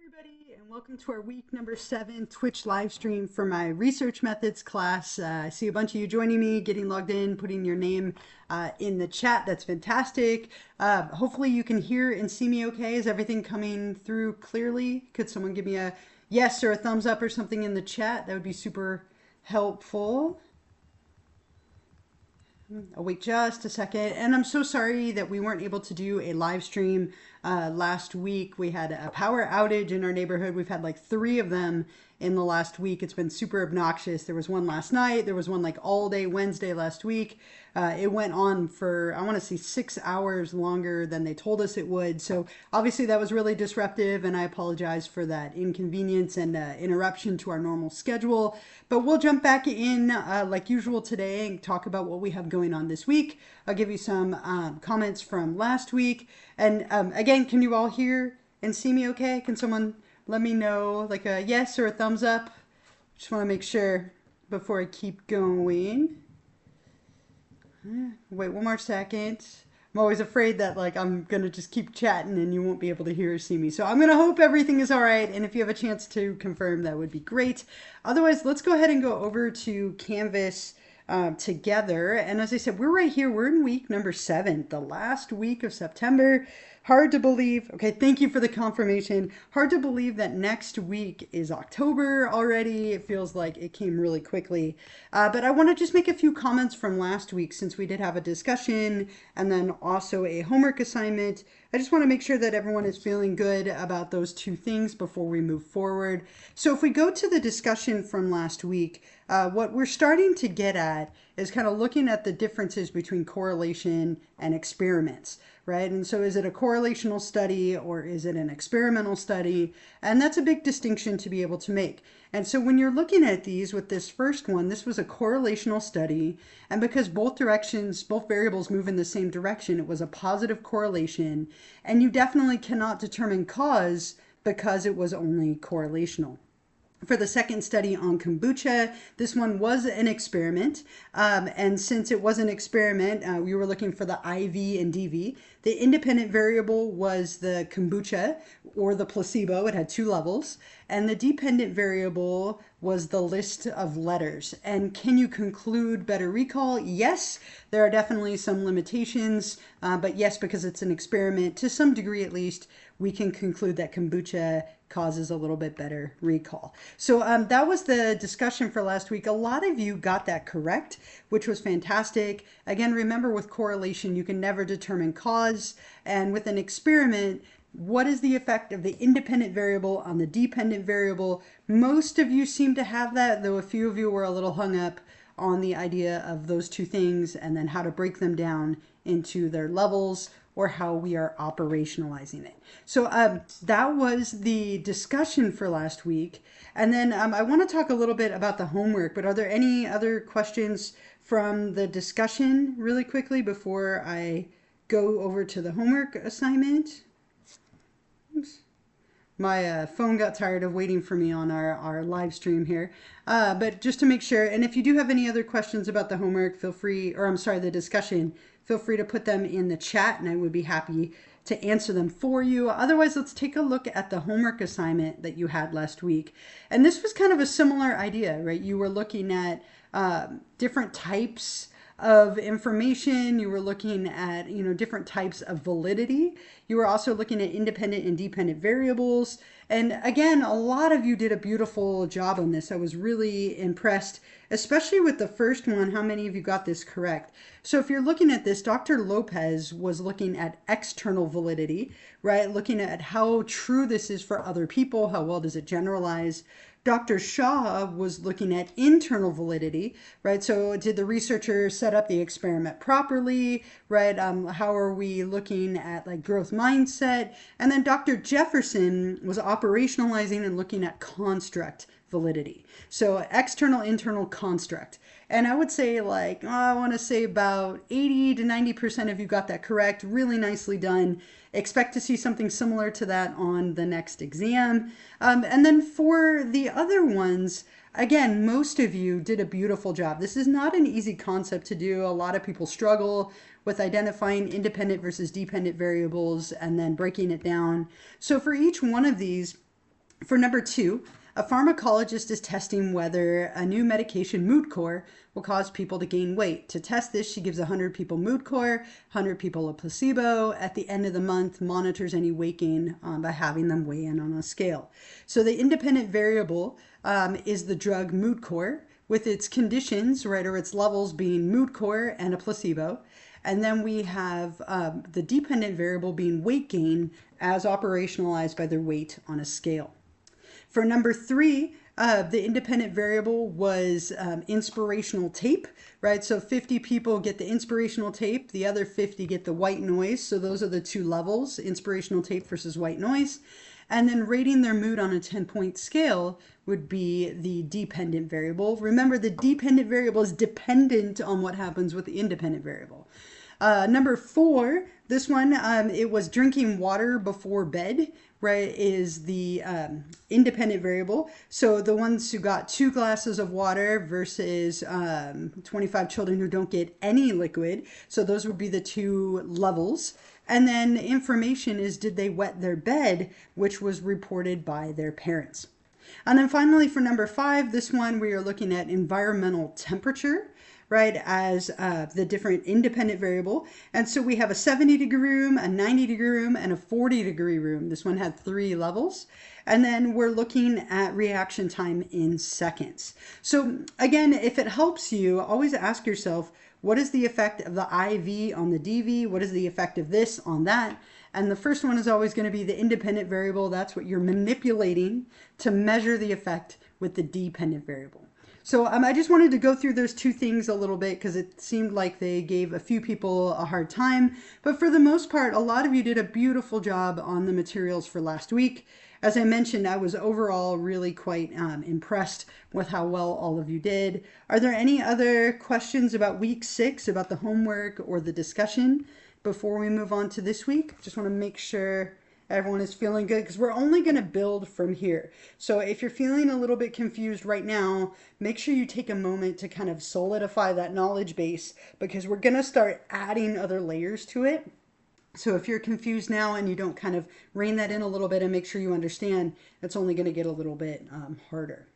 Everybody, and welcome to our week number 7 Twitch live stream for my research methods class. I see a bunch of you joining me, getting logged in, putting your name in the chat. That's fantastic. Hopefully you can hear and see me okay. Is everything coming through clearly? Could someone give me a yes or a thumbs up or something in the chat? That would be super helpful. I'll wait just a second. And I'm so sorry that we weren't able to do a live stream last week. We had a power outage in our neighborhood. We've had like 3 of them in the last week. It's been super obnoxious. There was one last night. There was one like all day Wednesday last week. It went on for, I want to say 6 hours longer than they told us it would. So obviously that was really disruptive, and I apologize for that inconvenience and interruption to our normal schedule. But we'll jump back in like usual today and talk about what we have going on this week. I'll give you some comments from last week. And again, can you all hear and see me okay? Can someone let me know like a yes or a thumbs up? Just want to make sure before I keep going. Wait one more second. I'm always afraid that like I'm gonna just keep chatting and you won't be able to hear or see me. So I'm gonna hope everything is all right, and if you have a chance to confirm, that would be great. Otherwise, let's go ahead and go over to Canvas together. And as I said, we're right here. We're in week number 7, the last week of September. Hard to believe. Okay, thank you for the confirmation. Hard to believe that next week is October already. It feels like it came really quickly. But I want to just make a few comments from last week, since we did have a discussion and then also a homework assignment. I just want to make sure that everyone is feeling good about those 2 things before we move forward. So if we go to the discussion from last week, what we're starting to get at is kind of looking at the differences between correlation and experiments, right? And so is it a correlational study or is it an experimental study? And that's a big distinction to be able to make. And so when you're looking at these with this first one, this was a correlational study. And because both directions, both variables move in the same direction, it was a positive correlation. And you definitely cannot determine cause because it was only correlational. For the second study on kombucha, this one was an experiment. And since it was an experiment, we were looking for the IV and DV. The independent variable was the kombucha or the placebo. It had 2 levels. And the dependent variable was the list of letters. And can you conclude better recall? Yes, there are definitely some limitations. But yes, because it's an experiment, to some degree at least, we can conclude that kombucha causes a little bit better recall. So that was the discussion for last week. A lot of you got that correct, which was fantastic. Again, remember with correlation, you can never determine cause. And with an experiment, what is the effect of the independent variable on the dependent variable? Most of you seem to have that, though a few of you were a little hung up on the idea of those 2 things and then how to break them down into their levels or how we are operationalizing it. So that was the discussion for last week. And then I want to talk a little bit about the homework, but are there any other questions from the discussion really quickly before I go over to the homework assignment? Oops. My phone got tired of waiting for me on our live stream here. But just to make sure, and if you do have any other questions about the homework, feel free, or I'm sorry, the discussion, feel free to put them in the chat and I would be happy to answer them for you. Otherwise, let's take a look at the homework assignment that you had last week. And this was kind of a similar idea, right? You were looking at different types of information. You were looking at, different types of validity. You were also looking at independent and dependent variables. And again, a lot of you did a beautiful job on this. I was really impressed, especially with the first one, how many of you got this correct. So if you're looking at this, Dr. Lopez was looking at external validity, right? Looking at how true this is for other people, how well does it generalize. Dr. Shaw was looking at internal validity, right? So did the researcher set up the experiment properly, right? How are we looking at like growth mindset? And then Dr. Jefferson was operationalizing and looking at construct validity. So external, internal, construct. And I would say like, I want to say about 80 to 90% of you got that correct. Really nicely done. Expect to see something similar to that on the next exam. And then for the other ones, again, most of you did a beautiful job. This is not an easy concept to do. A lot of people struggle with identifying independent versus dependent variables and then breaking it down. So for each one of these, For number 2, a pharmacologist is testing whether a new medication, Moodcore, will cause people to gain weight. To test this, she gives 100 people Moodcore, 100 people a placebo. At the end of the month, monitors any weight gain by having them weigh in on a scale. So the independent variable is the drug Moodcore, with its conditions, right, or its levels being Moodcore and a placebo. And then we have the dependent variable being weight gain as operationalized by their weight on a scale. For number 3, the independent variable was inspirational tape, right? So 50 people get the inspirational tape, the other 50 get the white noise. So those are the 2 levels, inspirational tape versus white noise. And then rating their mood on a 10-point scale would be the dependent variable. Remember, the dependent variable is dependent on what happens with the independent variable. Number 4, this one, it was drinking water before bed, right, is the independent variable. So the ones who got 2 glasses of water versus 25 children who don't get any liquid. So those would be the 2 levels. And then information is, did they wet their bed, which was reported by their parents. And then finally for number 5, this one we are looking at environmental temperature, right, as the different independent variable. And so we have a 70-degree room, a 90-degree room, and a 40-degree room. This one had 3 levels. And then we're looking at reaction time in seconds. So again, if it helps you, always ask yourself, what is the effect of the IV on the DV? What is the effect of this on that? And the first one is always going to be the independent variable. That's what you're manipulating to measure the effect with the dependent variable. So I just wanted to go through those 2 things a little bit because it seemed like they gave a few people a hard time. But for the most part, a lot of you did a beautiful job on the materials for last week. As I mentioned, I was overall really quite impressed with how well all of you did. Are there any other questions about week 6, about the homework or the discussion before we move on to this week? Just want to make sure everyone is feeling good because we're only going to build from here. So if you're feeling a little bit confused right now, make sure you take a moment to kind of solidify that knowledge base because we're going to start adding other layers to it. So if you're confused now and you don't kind of rein that in a little bit and make sure you understand, it's only going to get a little bit harder.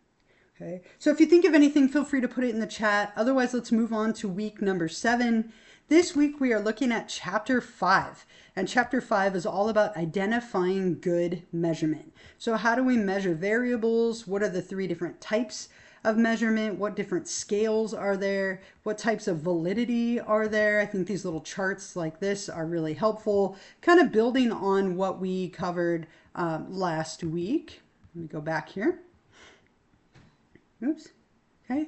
Okay. So if you think of anything, feel free to put it in the chat. Otherwise, let's move on to week number 7. This week we are looking at chapter 5, and chapter 5 is all about identifying good measurement. So how do we measure variables? What are the 3 different types of measurement? What different scales are there? What types of validity are there? I think these little charts like this are really helpful, kind of building on what we covered last week. Let me go back here. Oops. Okay,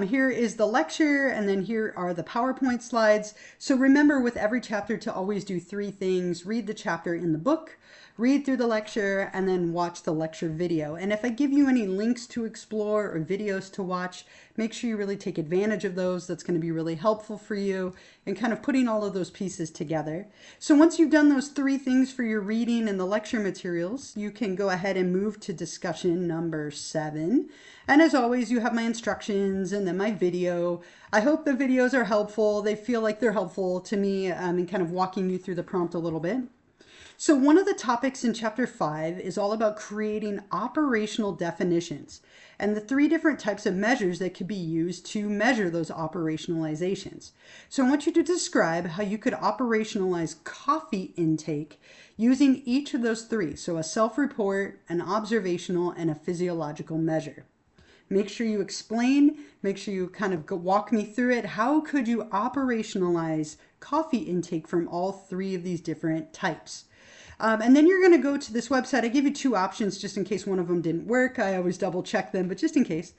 here is the lecture, and then here are the PowerPoint slides. So remember with every chapter to always do 3 things. Read the chapter in the book, read through the lecture, and then watch the lecture video. And if I give you any links to explore or videos to watch, make sure you really take advantage of those. That's going to be really helpful for you and kind of putting all of those pieces together. So once you've done those 3 things for your reading and the lecture materials, you can go ahead and move to discussion number 7. And as always, you have my instructions and then my video. I hope the videos are helpful. They feel like they're helpful to me in kind of walking you through the prompt a little bit. So one of the topics in chapter 5 is all about creating operational definitions and the 3 different types of measures that could be used to measure those operationalizations. So I want you to describe how you could operationalize coffee intake using each of those 3. So a self-report, an observational, and a physiological measure. Make sure you explain, make sure you kind of walk me through it. How could you operationalize coffee intake from all 3 of these different types? And then you're going to go to this website. I gave you 2 options just in case one of them didn't work. I always double check them, but just in case.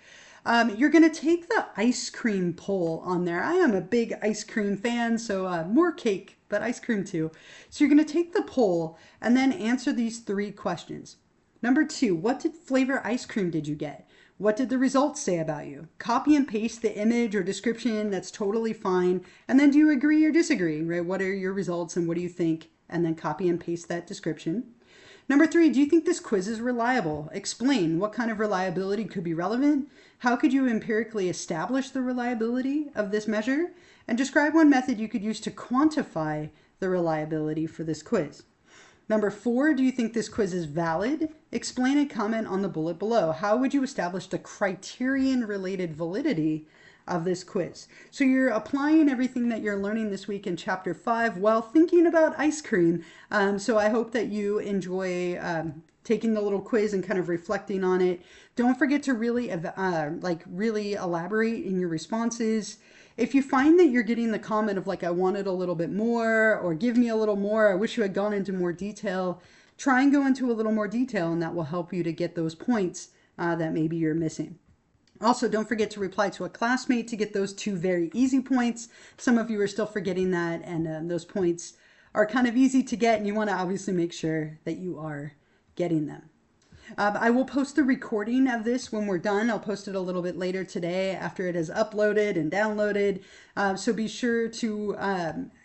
You're going to take the ice cream poll on there. I am a big ice cream fan, so more cake, but ice cream too. So you're going to take the poll and then answer these 3 questions. Number 2, what flavor ice cream did you get? What did the results say about you? Copy and paste the image or description. That's totally fine. And then do you agree or disagree, right? What are your results and what do you think? And then copy and paste that description. Number 3, do you think this quiz is reliable? Explain what kind of reliability could be relevant. How could you empirically establish the reliability of this measure? And describe one method you could use to quantify the reliability for this quiz. Number 4, do you think this quiz is valid? Explain and comment on the bullet below. How would you establish the criterion related validity of this quiz? So you're applying everything that you're learning this week in chapter 5 while thinking about ice cream. So I hope that you enjoy taking the little quiz and kind of reflecting on it. Don't forget to really really elaborate in your responses. If you find that you're getting the comment of like, I wanted a little bit more, or give me a little more, I wish you had gone into more detail, try and go into a little more detail, and that will help you to get those points that maybe you're missing. Also, don't forget to reply to a classmate to get those 2 very easy points. Some of you are still forgetting that, and those points are kind of easy to get, and you want to obviously make sure that you are getting them. I will post the recording of this when we're done. I'll post it a little bit later today after it is uploaded and downloaded. So be sure to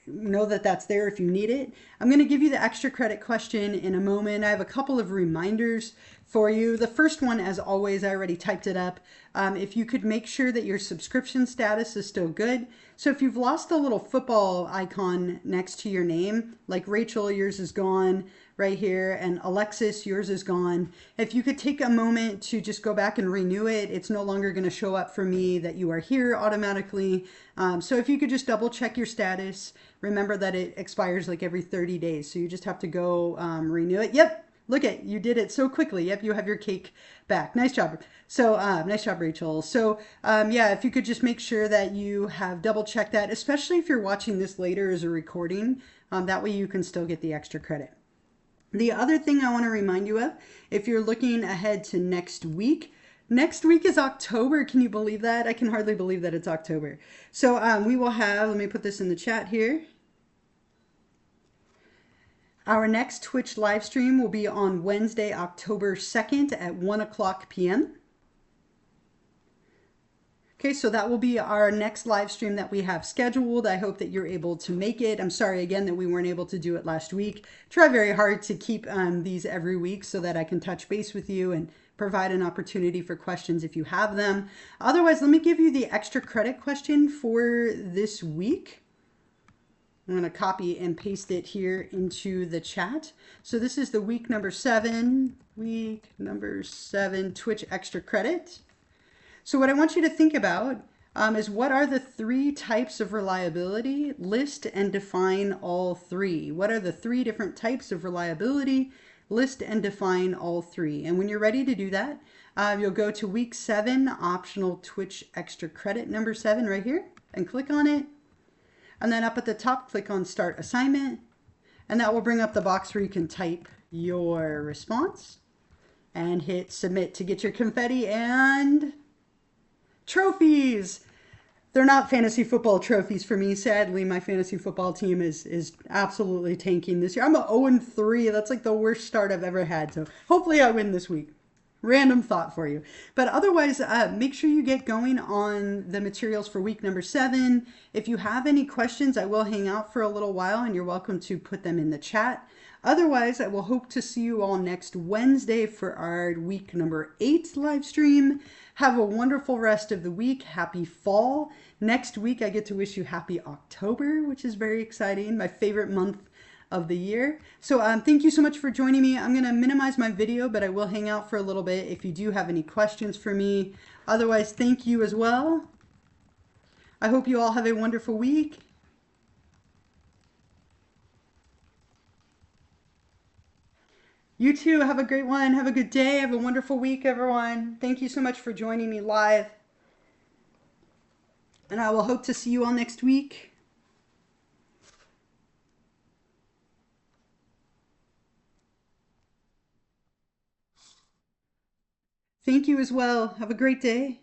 know that that's there if you need it. I'm going to give you the extra credit question in a moment. I have a couple of reminders for you. The first one, as always, I already typed it up. If you could make sure that your subscription status is still good. So if you've lost the little football icon next to your name, like Rachel, yours is gone right here, and Alexis, yours is gone. If you could take a moment to just go back and renew it, it's no longer going to show up for me that you are here automatically. So if you could just double check your status, remember that it expires like every 30 days. So you just have to go renew it. Yep. Look at, you did it so quickly. Yep, you have your cake back. Nice job. So nice job, Rachel. So yeah, if you could just make sure that you have double checked that, especially if you're watching this later as a recording, that way you can still get the extra credit. The other thing I want to remind you of, if you're looking ahead to next week is October. Can you believe that? I can hardly believe that it's October. So we will have, let me put this in the chat here. Our next Twitch live stream will be on Wednesday, October 2nd at 1 o'clock p.m. Okay, so that will be our next live stream that we have scheduled. I hope that you're able to make it. I'm sorry again that we weren't able to do it last week. Try very hard to keep these every week so that I can touch base with you and provide an opportunity for questions if you have them. Otherwise, let me give you the extra credit question for this week. I'm going to copy and paste it here into the chat. So this is the week number 7 Twitch extra credit. So what I want you to think about is what are the 3 types of reliability? List and define all 3. What are the 3 different types of reliability? List and define all 3. And when you're ready to do that, you'll go to week 7, optional Twitch extra credit number 7 right here, and click on it. And then up at the top, click on Start Assignment. And that will bring up the box where you can type your response and hit Submit to get your confetti and trophies. They're not fantasy football trophies for me. Sadly, my fantasy football team is absolutely tanking this year. I'm 0-3. That's like the worst start I've ever had. So hopefully I win this week. Random thought for you. But otherwise, make sure you get going on the materials for week number 7. If you have any questions, I will hang out for a little while and you're welcome to put them in the chat. Otherwise, I will hope to see you all next Wednesday for our week number 8 live stream. Have a wonderful rest of the week. Happy fall. Next week, I get to wish you happy October, which is very exciting. My favorite month of the year. So thank you so much for joining me. I'm going to minimize my video, but I will hang out for a little bit if you do have any questions for me. Otherwise, thank you as well. I hope you all have a wonderful week. You too. Have a great one. Have a good day. Have a wonderful week, everyone. Thank you so much for joining me live. And I will hope to see you all next week. Thank you as well. Have a great day.